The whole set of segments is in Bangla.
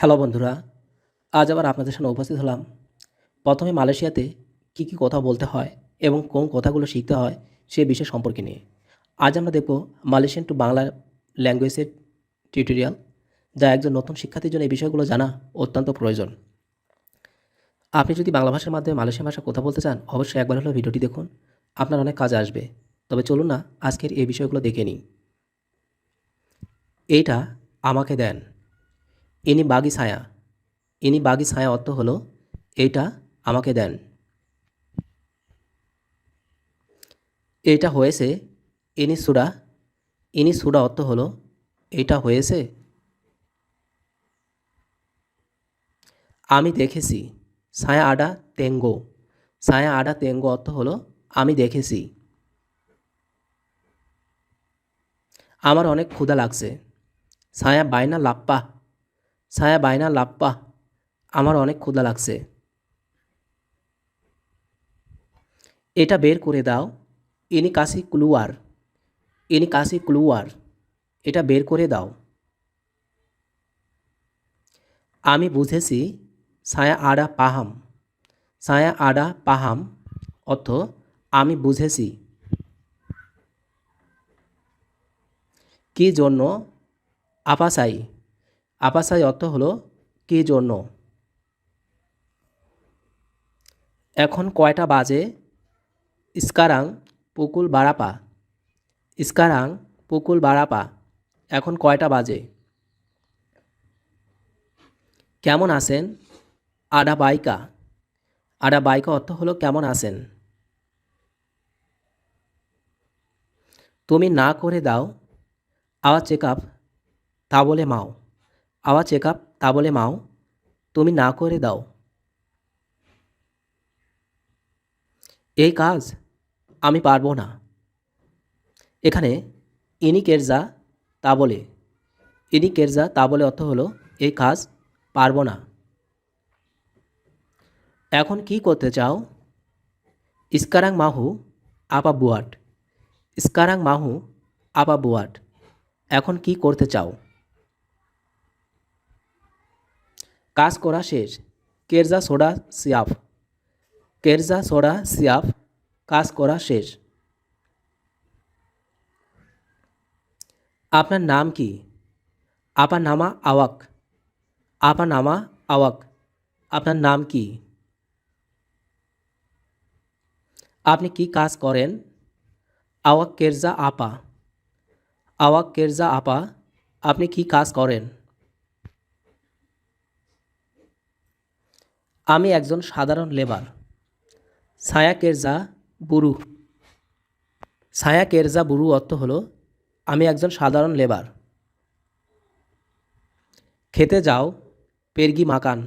হ্যালো বন্ধুরা, আজ আবার আপনাদের সামনে উপস্থিত হলাম। প্রথমে মালয়েশিয়াতে কী কথা বলতে হয় এবং কোন কথাগুলো শিখতে হয় সে বিষয় সম্পর্কে নিয়ে। আজ আমরা দেখব মালয়েশিয়ান টু বাংলা ল্যাঙ্গুয়েজের টিউটোরিয়াল, যা একজন নতুন শিক্ষার্থীর জন্য এই বিষয়গুলো জানা অত্যন্ত প্রয়োজন। আপনি যদি বাংলা ভাষার মাধ্যমে মালয়েশিয়ান ভাষায় কথা বলতে চান, অবশ্যই একবার হলেও ভিডিওটি দেখুন, আপনার অনেক কাজে আসবে। তবে চলুন না আজকের এই বিষয়গুলো দেখে নিই। এইটা আমাকে দেন। ইনি বাগি ছায়া। ইনি বাগি ছায়া অর্থ হলো এইটা আমাকে দেন। এইটা হয়েছে। ইনি সুডা। ইনি সুডা অর্থ হলো এইটা হয়েছে। আমি দেখেছি। ছায়া আডা তেঙ্গো। ছায়া আডা তেঙ্গো অর্থ হলো আমি দেখেছি। আমার অনেক ক্ষুধা লাগছে। ছায়া বাইনা লাপ্পা। ছায়া বাইনা লাপ্পা। আমার অনেক ক্ষুধা লাগছে। এটা বের করে দাও। ইনি কাশি ক্লুয়ার। ইনি কাশি ক্লুয়ার। এটা বের করে দাও। আমি বুঝেছি। ছায়া আডা পাহাম। ছায়া আডা পাহাম অর্থ আমি বুঝেছি। কি জন্য? আপাসাই। আপাসাই অর্থ হলো কি জন্য। এখন কয়টা বাজে? ইস্কারাং পুকুল বারাপা। ইস্কারাং পুকুল বারাপা। এখন কয়টা বাজে? কেমন আছেন? আডা বাইকা। আডা বাইকা অর্থ হলো কেমন আছেন। তুমি না করে দাও। আওয়া চেক আপ তা বলে মাও। আওয়া চেক আপ তা বলে মাও। তুমি না করে দাও। এই কাজ আমি পারবো না। এখানে ইনি কেরজা তা বলে। ইনি কেরজা তা বলে অর্থ হলো এই কাজ পারবো না। এখন কি করতে চাও? ইস্কারাং মাহু আপা বুয়াট। ইস্কারাং মাহু আপা বুয়াট। এখন কি করতে চাও? কাজ করা শেষ। কেরজা সোডা সিয়াফ। কেরজা সোডা সিয়াফ। কাজ করা শেষ। আপনার নাম কি? আপা নামা আওয়াক। আপা নামা আওয়াক। আপনার নাম কি? আপনি কি কাজ করেন? আওয়াক কেরজা আপা। আওয়াক কেরজা আপা। আপনি কি কাজ করেন? আমি একজন সাধারণ লেবার। ছায়া কেরজা বুরু। ছায়া কেরজা বুরু অর্থ হলো আমি একজন সাধারণ লেবার। খেতে যাও। পেরগি মাকান।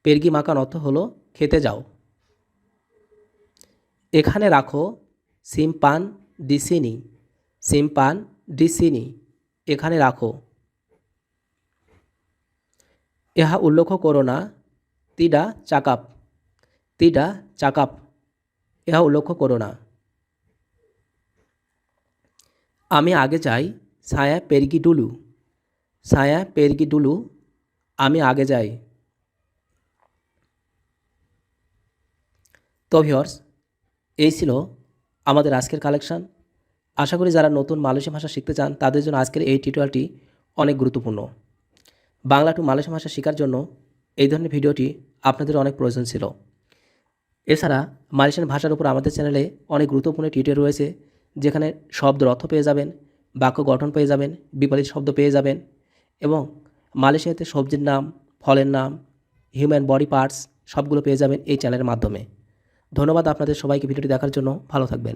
পেরগি মাকান অর্থ হলো খেতে যাও। এখানে রাখো। সিমপান ডিসিনি। সিমপান ডিসিনি। এখানে রাখো। ইহা উল্লেখ করো না। তিডা চাকাপ। তিডা চাকাপ। ইহা উল্লেখ করো না। আমি আগে যাই। ছায়া পেরগি ডুলু। ছায়া পেরগি ডুলু। আমি আগে যাই। তো ভিউয়ার্স, এই ছিল আমাদের আজকের কালেকশন। আশা করি যারা নতুন মালয়েশিয়ান ভাষা শিখতে চান তাদের জন্য আজকের এই টিউটোরিয়ালটি অনেক গুরুত্বপূর্ণ। বাংলা টু মালয়েশিয়ান ভাষা শেখার জন্য এই ধরনের ভিডিওটি আপনাদের অনেক প্রয়োজন ছিল। এছাড়া মালয়েশিয়ান ভাষার উপর আমাদের চ্যানেলে অনেক গুরুত্বপূর্ণ টিউটোরিয়াল রয়েছে, যেখানে শব্দের অর্থ পেয়ে যাবেন, বাক্য গঠন পেয়ে যাবেন, বিপরীত শব্দ পেয়ে যাবেন এবং মালয়েশিয়াতে সবজির নাম, ফলের নাম, হিউম্যান বডি পার্টস সবগুলো পেয়ে যাবেন এই চ্যানেলের মাধ্যমে। ধন্যবাদ আপনাদের সবাইকে ভিডিওটি দেখার জন্য। ভালো থাকবেন।